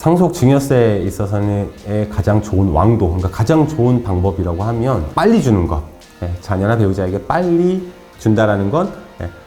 상속 증여세에 있어서는 가장 좋은 왕도, 그러니까 가장 좋은 방법이라고 하면 빨리 주는 것. 자녀나 배우자에게 빨리 준다라는 건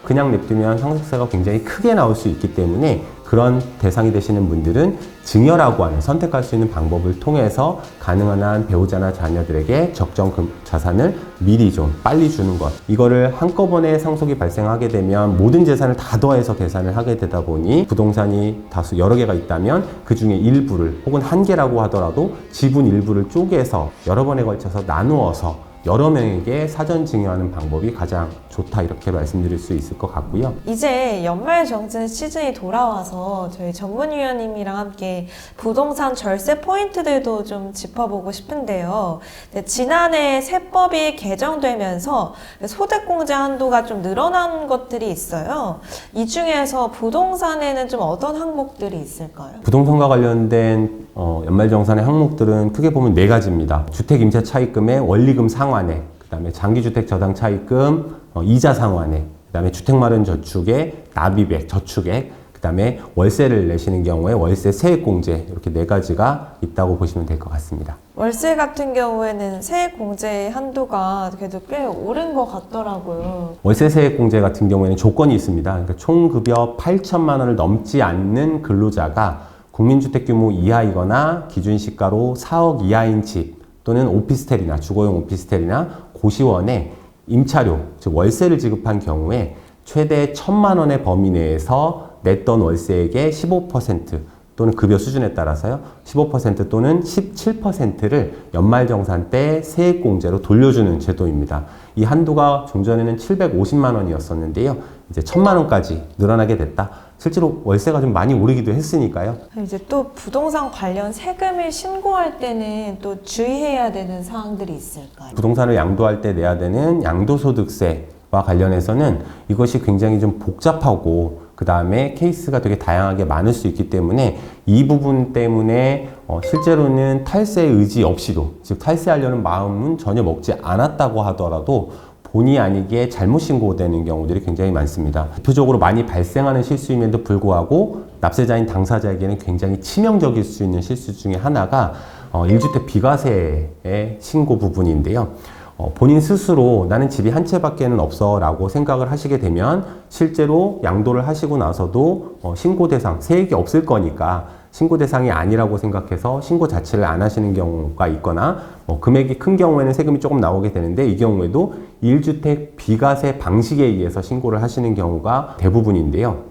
그냥 냅두면 상속세가 굉장히 크게 나올 수 있기 때문에 그런 대상이 되시는 분들은 증여라고 하는 선택할 수 있는 방법을 통해서 가능한 한 배우자나 자녀들에게 적정 자산을 미리 좀 빨리 주는 것. 이거를 한꺼번에 상속이 발생하게 되면 모든 재산을 다 더해서 계산을 하게 되다 보니 부동산이 다수 여러 개가 있다면 그 중에 일부를 혹은 한 개라고 하더라도 지분 일부를 쪼개서 여러 번에 걸쳐서 나누어서 여러 명에게 사전 증여하는 방법이 가장 좋다, 이렇게 말씀드릴 수 있을 것 같고요. 이제 연말 정산 시즌이 돌아와서 저희 전문위원님이랑 함께 부동산 절세 포인트들도 좀 짚어보고 싶은데요. 지난해 세법이 개정되면서 소득공제 한도가 좀 늘어난 것들이 있어요. 이 중에서 부동산에는 좀 어떤 항목들이 있을까요? 부동산과 관련된 연말정산의 항목들은 크게 보면 4가지입니다. 주택임차 차입금의 원리금 상환액, 그 다음에 장기주택 저당 차입금 이자 상환액, 그 다음에 주택마련저축의 납입액, 저축액, 그 다음에 월세를 내시는 경우에 월세 세액공제, 이렇게 4가지가 있다고 보시면 될 것 같습니다. 월세 같은 경우에는 세액공제 한도가 그래도 꽤 오른 것 같더라고요. 월세 세액공제 같은 경우에는 조건이 있습니다. 그러니까 총 급여 8천만 원을 넘지 않는 근로자가 국민주택 규모 이하이거나 기준시가로 4억 이하인 집 또는 오피스텔이나 주거용 오피스텔이나 고시원에 임차료, 즉 월세를 지급한 경우에 최대 1,000만 원의 범위 내에서 냈던 월세액의 15% 또는 급여 수준에 따라서요, 15% 또는 17%를 연말정산 때 세액공제로 돌려주는 제도입니다. 이 한도가 종전에는 750만 원이었었는데요. 이제 1,000만 원까지 늘어나게 됐다. 실제로 월세가 좀 많이 오르기도 했으니까요. 이제 또 부동산 관련 세금을 신고할 때는 또 주의해야 되는 사항들이 있을까요? 부동산을 양도할 때 내야 되는 양도소득세와 관련해서는 이것이 굉장히 좀 복잡하고 그 다음에 케이스가 되게 다양하게 많을 수 있기 때문에 이 부분 때문에 실제로는 탈세 의지 없이도, 즉 탈세하려는 마음은 전혀 먹지 않았다고 하더라도 본의 아니게 잘못 신고되는 경우들이 굉장히 많습니다. 대표적으로 많이 발생하는 실수임에도 불구하고 납세자인 당사자에게는 굉장히 치명적일 수 있는 실수 중에 하나가 1주택 비과세의 신고 부분인데요. 본인 스스로 나는 집이 한 채밖에는 없어 라고 생각을 하시게 되면 실제로 양도를 하시고 나서도 신고 대상, 세액이 없을 거니까 신고 대상이 아니라고 생각해서 신고 자체를 안 하시는 경우가 있거나 금액이 큰 경우에는 세금이 조금 나오게 되는데 이 경우에도 1주택 비과세 방식에 의해서 신고를 하시는 경우가 대부분인데요.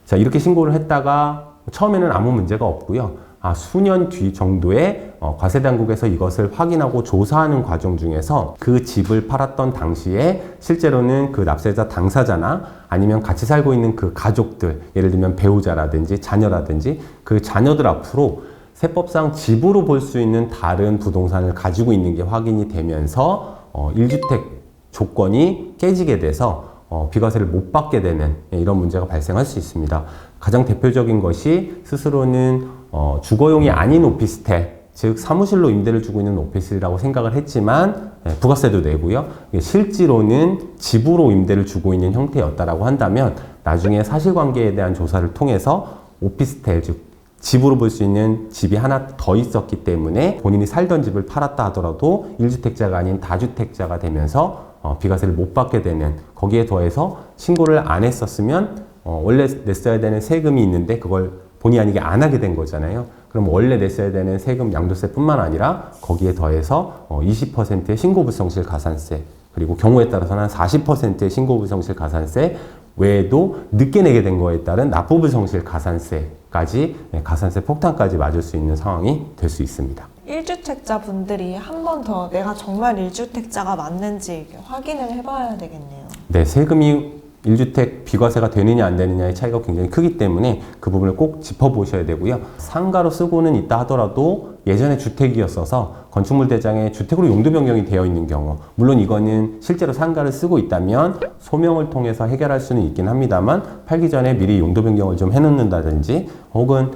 자, 이렇게 신고를 했다가 처음에는 아무 문제가 없고요. 수년 뒤 정도에 과세당국에서 이것을 확인하고 조사하는 과정 중에서 그 집을 팔았던 당시에 실제로는 그 납세자 당사자나 아니면 같이 살고 있는 그 가족들, 예를 들면 배우자라든지 자녀라든지 그 자녀들 앞으로 세법상 집으로 볼 수 있는 다른 부동산을 가지고 있는 게 확인이 되면서 1주택 조건이 깨지게 돼서 비과세를 못 받게 되는 이런 문제가 발생할 수 있습니다. 가장 대표적인 것이 스스로는 주거용이 아닌 오피스텔, 즉 사무실로 임대를 주고 있는 오피스라고 생각을 했지만 부가세도 내고요. 실제로는 집으로 임대를 주고 있는 형태였다라고 한다면 나중에 사실관계에 대한 조사를 통해서 오피스텔, 즉 집으로 볼 수 있는 집이 하나 더 있었기 때문에 본인이 살던 집을 팔았다 하더라도 1주택자가 아닌 다주택자가 되면서 비과세를 못 받게 되는, 거기에 더해서 신고를 안 했었으면 원래 냈어야 되는 세금이 있는데 그걸 본의 아니게 안 하게 된 거잖아요. 그럼 원래 냈어야 되는 세금 양도세뿐만 아니라 거기에 더해서 20%의 신고불성실 가산세, 그리고 경우에 따라서는 40%의 신고불성실 가산세 외에도 늦게 내게 된 거에 따른 납부불성실 가산세까지, 가산세 폭탄까지 맞을 수 있는 상황이 될 수 있습니다. 1주택자 분들이 한 번 더 내가 정말 1주택자가 맞는지 확인을 해봐야 되겠네요. 네, 세금이 1주택 비과세가 되느냐 안 되느냐의 차이가 굉장히 크기 때문에 그 부분을 꼭 짚어보셔야 되고요. 상가로 쓰고는 있다 하더라도 예전에 주택이었어서 건축물 대장에 주택으로 용도 변경이 되어 있는 경우, 물론 이거는 실제로 상가를 쓰고 있다면 소명을 통해서 해결할 수는 있긴 합니다만 팔기 전에 미리 용도 변경을 좀 해놓는다든지 혹은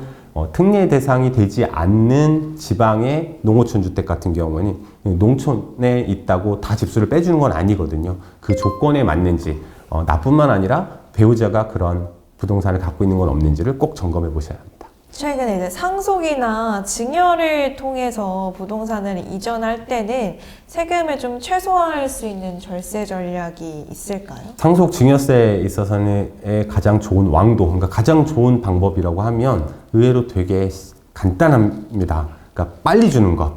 특례 대상이 되지 않는 지방의 농어촌 주택 같은 경우는 농촌에 있다고 다 집수를 빼주는 건 아니거든요. 그 조건에 맞는지, 나뿐만 아니라 배우자가 그런 부동산을 갖고 있는 건 없는지를 꼭 점검해 보셔야 합니다. 최근에 이제 상속이나 증여를 통해서 부동산을 이전할 때는 세금을 좀 최소화할 수 있는 절세 전략이 있을까요? 상속 증여세에 있어서는 가장 좋은 왕도, 그러니까 가장 좋은 방법이라고 하면 의외로 되게 간단합니다. 그러니까 빨리 주는 것.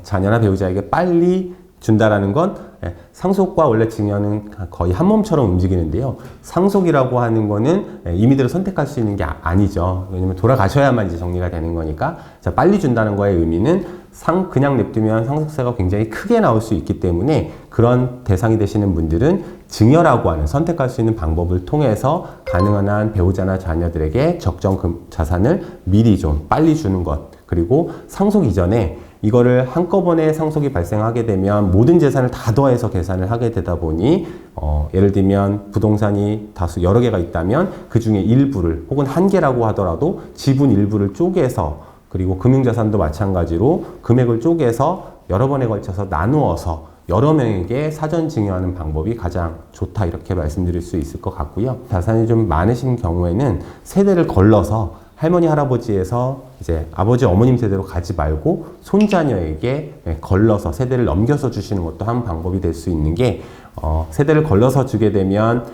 자녀나 배우자에게 빨리 준다라는 건 상속과 원래 증여는 거의 한 몸처럼 움직이는데요. 상속이라고 하는 거는 임의대로 선택할 수 있는 게 아니죠. 왜냐면 돌아가셔야만 이제 정리가 되는 거니까. 자, 빨리 준다는 거의 의미는 그냥 냅두면 상속세가 굉장히 크게 나올 수 있기 때문에 그런 대상이 되시는 분들은 증여라고 하는 선택할 수 있는 방법을 통해서 가능한 한 배우자나 자녀들에게 적정 자산을 미리 좀 빨리 주는 것. 그리고 상속 이전에 이거를 한꺼번에 상속이 발생하게 되면 모든 재산을 다 더해서 계산을 하게 되다 보니 예를 들면 부동산이 다수 여러 개가 있다면 그 중에 일부를 혹은 한 개라고 하더라도 지분 일부를 쪼개서 그리고 금융자산도 마찬가지로 금액을 쪼개서 여러 번에 걸쳐서 나누어서 여러 명에게 사전 증여하는 방법이 가장 좋다 이렇게 말씀드릴 수 있을 것 같고요. 자산이 좀 많으신 경우에는 세대를 걸러서 할머니, 할아버지에서 이제 아버지, 어머님 세대로 가지 말고 손자녀에게 걸러서 세대를 넘겨서 주시는 것도 한 방법이 될 수 있는 게 세대를 걸러서 주게 되면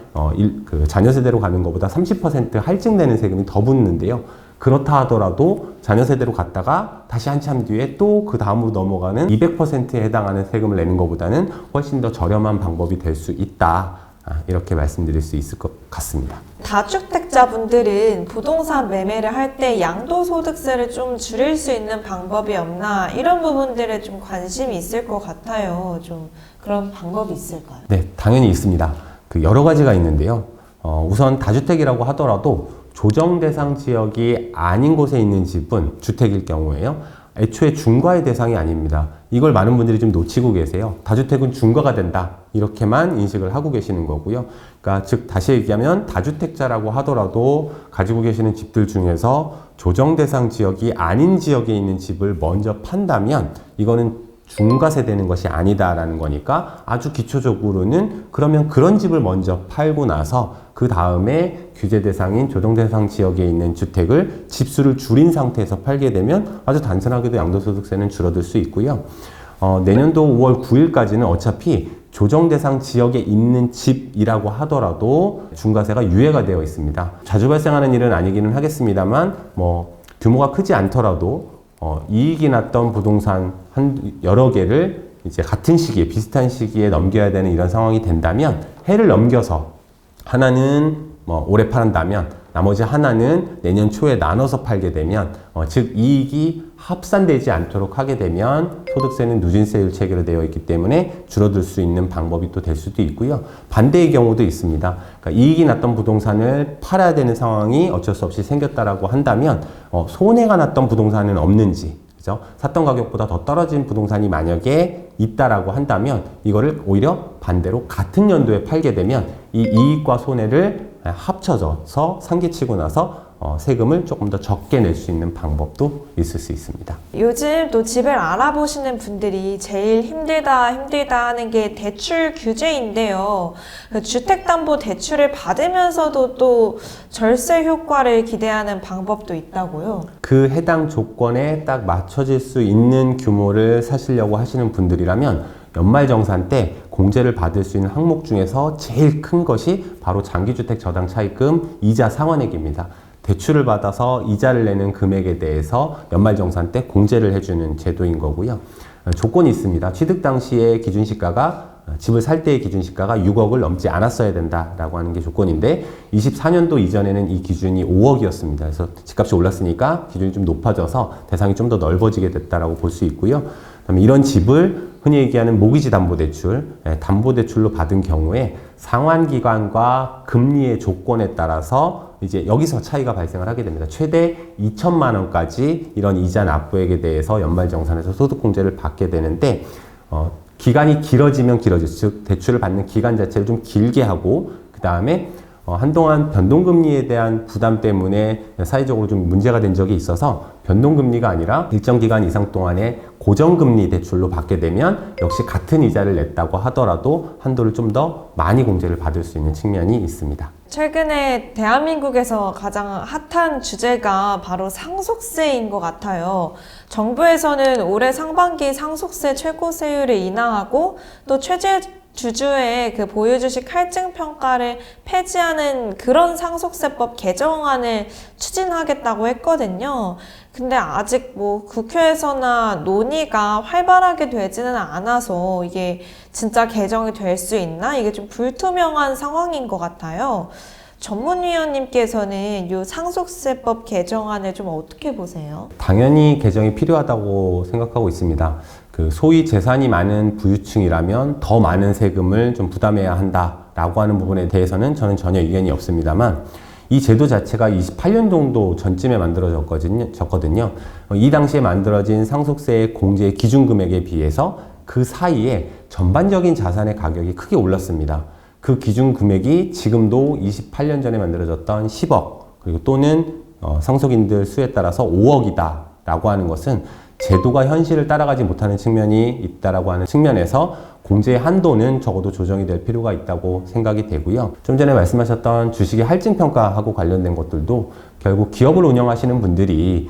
그 자녀 세대로 가는 것보다 30% 할증되는 세금이 더 붙는데요. 그렇다 하더라도 자녀 세대로 갔다가 다시 한참 뒤에 또 그 다음으로 넘어가는 200%에 해당하는 세금을 내는 것보다는 훨씬 더 저렴한 방법이 될 수 있다. 이렇게 말씀드릴 수 있을 것 같습니다. 다주택자분들은 부동산 매매를 할 때 양도소득세를 좀 줄일 수 있는 방법이 없나 이런 부분들에 좀 관심이 있을 것 같아요. 좀 그런 방법이 있을까요? 네, 당연히 있습니다. 그 여러 가지가 있는데요. 우선 다주택이라고 하더라도 조정 대상 지역이 아닌 곳에 있는 집은 주택일 경우에요. 애초에 중과의 대상이 아닙니다. 이걸 많은 분들이 좀 놓치고 계세요. 다주택은 중과가 된다. 이렇게만 인식을 하고 계시는 거고요. 그러니까 즉 다시 얘기하면 다주택자라고 하더라도 가지고 계시는 집들 중에서 조정 대상 지역이 아닌 지역에 있는 집을 먼저 판다면 이거는 중과세 되는 것이 아니다라는 거니까 아주 기초적으로는 그러면 그런 집을 먼저 팔고 나서 그 다음에 규제 대상인 조정 대상 지역에 있는 주택을 집수를 줄인 상태에서 팔게 되면 아주 단순하게도 양도소득세는 줄어들 수 있고요. 내년도 5월 9일까지는 어차피 조정 대상 지역에 있는 집이라고 하더라도 중과세가 유예가 되어 있습니다. 자주 발생하는 일은 아니기는 하겠습니다만 규모가 크지 않더라도 이익이 났던 부동산 여러 개를 이제 같은 시기에 비슷한 시기에 넘겨야 되는 이런 상황이 된다면 해를 넘겨서 하나는 올해 팔한다면 나머지 하나는 내년 초에 나눠서 팔게 되면 즉 이익이 합산되지 않도록 하게 되면 소득세는 누진세율 체계로 되어 있기 때문에 줄어들 수 있는 방법이 또 될 수도 있고요. 반대의 경우도 있습니다. 그러니까 이익이 났던 부동산을 팔아야 되는 상황이 어쩔 수 없이 생겼다라고 한다면 손해가 났던 부동산은 없는지 그죠? 샀던 가격보다 더 떨어진 부동산이 만약에 있다라고 한다면 이거를 오히려 반대로 같은 연도에 팔게 되면 이 이익과 손해를 합쳐져서 상기치고 나서 세금을 조금 더 적게 낼 수 있는 방법도 있을 수 있습니다. 요즘 또 집을 알아보시는 분들이 제일 힘들다 하는 게 대출 규제인데요. 그 주택담보대출을 받으면서도 또 절세 효과를 기대하는 방법도 있다고요. 그 해당 조건에 딱 맞춰질 수 있는 규모를 사시려고 하시는 분들이라면 연말정산 때 공제를 받을 수 있는 항목 중에서 제일 큰 것이 바로 장기주택 저당 차입금 이자 상환액입니다. 대출을 받아서 이자를 내는 금액에 대해서 연말정산 때 공제를 해주는 제도인 거고요. 조건이 있습니다. 취득 당시의 기준시가가 집을 살 때의 기준시가가 6억을 넘지 않았어야 된다라고 하는 게 조건인데 24년도 이전에는 이 기준이 5억이었습니다. 그래서 집값이 올랐으니까 기준이 좀 높아져서 대상이 좀 더 넓어지게 됐다라고 볼 수 있고요. 그다음에 이런 집을 흔히 얘기하는 모기지 담보대출, 담보대출로 받은 경우에 상환기간과 금리의 조건에 따라서 이제 여기서 차이가 발생을 하게 됩니다. 최대 2천만 원까지 이런 이자 납부액에 대해서 연말정산에서 소득공제를 받게 되는데 기간이 길어지면 즉 대출을 받는 기간 자체를 좀 길게 하고 그 다음에 한동안 변동금리에 대한 부담 때문에 사회적으로 좀 문제가 된 적이 있어서 변동금리가 아니라 일정 기간 이상 동안에 고정금리 대출로 받게 되면 역시 같은 이자를 냈다고 하더라도 한도를 좀 더 많이 공제를 받을 수 있는 측면이 있습니다. 최근에 대한민국에서 가장 핫한 주제가 바로 상속세인 것 같아요. 정부에서는 올해 상반기 상속세 최고세율을 인하하고 또 최대 주주의 그 보유주식 할증 평가를 폐지하는 그런 상속세법 개정안을 추진하겠다고 했거든요. 근데 아직 뭐 국회에서나 논의가 활발하게 되지는 않아서 이게 진짜 개정이 될 수 있나? 이게 좀 불투명한 상황인 것 같아요. 전문위원님께서는 이 상속세법 개정안을 좀 어떻게 보세요? 당연히 개정이 필요하다고 생각하고 있습니다. 그 소위 재산이 많은 부유층이라면 더 많은 세금을 좀 부담해야 한다라고 하는 부분에 대해서는 저는 전혀 의견이 없습니다만 이 제도 자체가 28년 정도 전쯤에 만들어졌거든요. 이 당시에 만들어진 상속세의 공제 기준 금액에 비해서 그 사이에 전반적인 자산의 가격이 크게 올랐습니다. 그 기준 금액이 지금도 28년 전에 만들어졌던 10억 그리고 또는 상속인들 수에 따라서 5억이다 라고 하는 것은 제도가 현실을 따라가지 못하는 측면이 있다라고 하는 측면에서 공제의 한도는 적어도 조정이 될 필요가 있다고 생각이 되고요. 좀 전에 말씀하셨던 주식의 할증평가하고 관련된 것들도 결국 기업을 운영하시는 분들이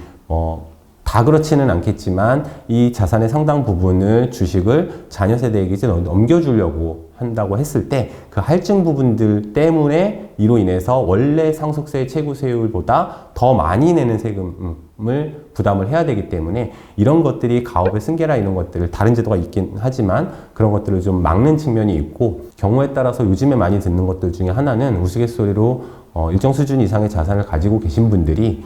다 그렇지는 않겠지만 이 자산의 상당 부분을 주식을 자녀 세대에게 이제 넘겨주려고 한다고 했을 때 그 할증 부분들 때문에 이로 인해서 원래 상속세 최고세율보다 더 많이 내는 세금을 부담을 해야 되기 때문에 이런 것들이 가업의 승계나 이런 것들을 다른 제도가 있긴 하지만 그런 것들을 좀 막는 측면이 있고 경우에 따라서 요즘에 많이 듣는 것들 중에 하나는 우스갯소리로 일정 수준 이상의 자산을 가지고 계신 분들이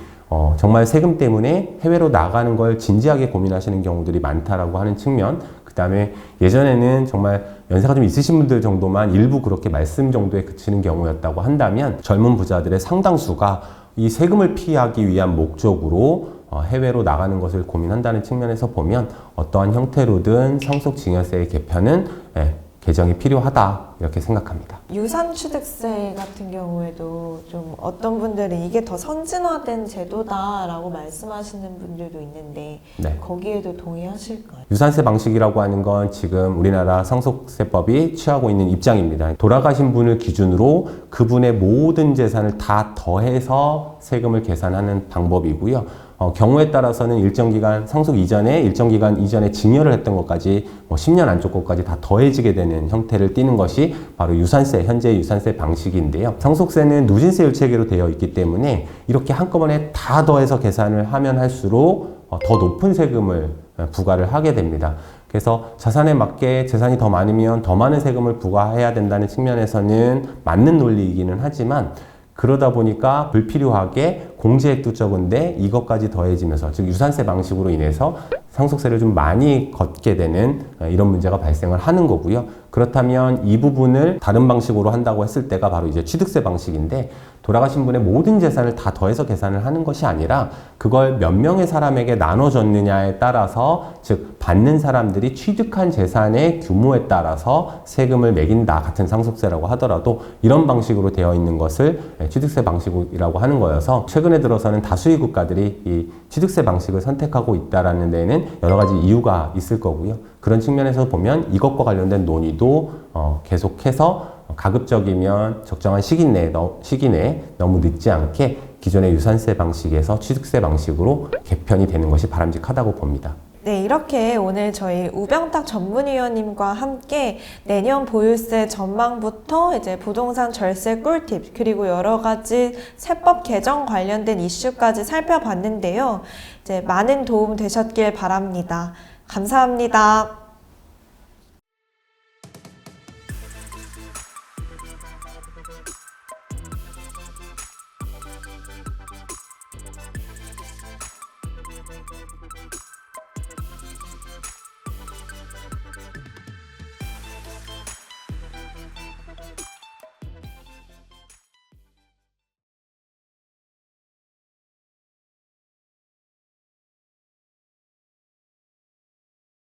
정말 세금 때문에 해외로 나가는 걸 진지하게 고민하시는 경우들이 많다라고 하는 측면, 그 다음에 예전에는 정말 연세가 좀 있으신 분들 정도만 일부 그렇게 말씀 정도에 그치는 경우였다고 한다면 젊은 부자들의 상당수가 이 세금을 피하기 위한 목적으로 해외로 나가는 것을 고민한다는 측면에서 보면 어떠한 형태로든 상속증여세의 개편은 개정이 필요하다 이렇게 생각합니다. 유산취득세 같은 경우에도 좀 어떤 분들은 이게 더 선진화된 제도다라고 말씀하시는 분들도 있는데 네. 거기에도 동의하실까요? 유산세 방식이라고 하는 건 지금 우리나라 상속세법이 취하고 있는 입장입니다. 돌아가신 분을 기준으로 그분의 모든 재산을 다 더해서 세금을 계산하는 방법이고요. 경우에 따라서는 일정 기간 상속 이전에 일정 기간 이전에 증여를 했던 것까지 10년 안쪽 것까지 다 더해지게 되는 형태를 띠는 것이 바로 유산세, 현재 유산세 방식인데요. 상속세는 누진세율 체계로 되어 있기 때문에 이렇게 한꺼번에 다 더해서 계산을 하면 할수록 더 높은 세금을 부과를 하게 됩니다. 그래서 자산에 맞게 재산이 더 많으면 더 많은 세금을 부과해야 된다는 측면에서는 맞는 논리이기는 하지만 그러다 보니까 불필요하게 공제액도 적은데 이것까지 더해지면서 즉 유산세 방식으로 인해서 상속세를 좀 많이 걷게 되는 이런 문제가 발생을 하는 거고요. 그렇다면 이 부분을 다른 방식으로 한다고 했을 때가 바로 이제 취득세 방식인데 돌아가신 분의 모든 재산을 다 더해서 계산을 하는 것이 아니라 그걸 몇 명의 사람에게 나눠줬느냐에 따라서 즉 받는 사람들이 취득한 재산의 규모에 따라서 세금을 매긴다 같은 상속세라고 하더라도 이런 방식으로 되어 있는 것을 취득세 방식이라고 하는 거여서 최근에 들어서는 다수의 국가들이 이 취득세 방식을 선택하고 있다라는 데에는 여러 가지 이유가 있을 거고요. 그런 측면에서 보면 이것과 관련된 논의도 계속해서 가급적이면 적정한 시기 내에 너무 늦지 않게 기존의 유산세 방식에서 취득세 방식으로 개편이 되는 것이 바람직하다고 봅니다. 네, 이렇게 오늘 저희 우병탁 전문위원님과 함께 내년 보유세 전망부터 이제 부동산 절세 꿀팁 그리고 여러 가지 세법 개정 관련된 이슈까지 살펴봤는데요. 이제 많은 도움 되셨길 바랍니다. 감사합니다.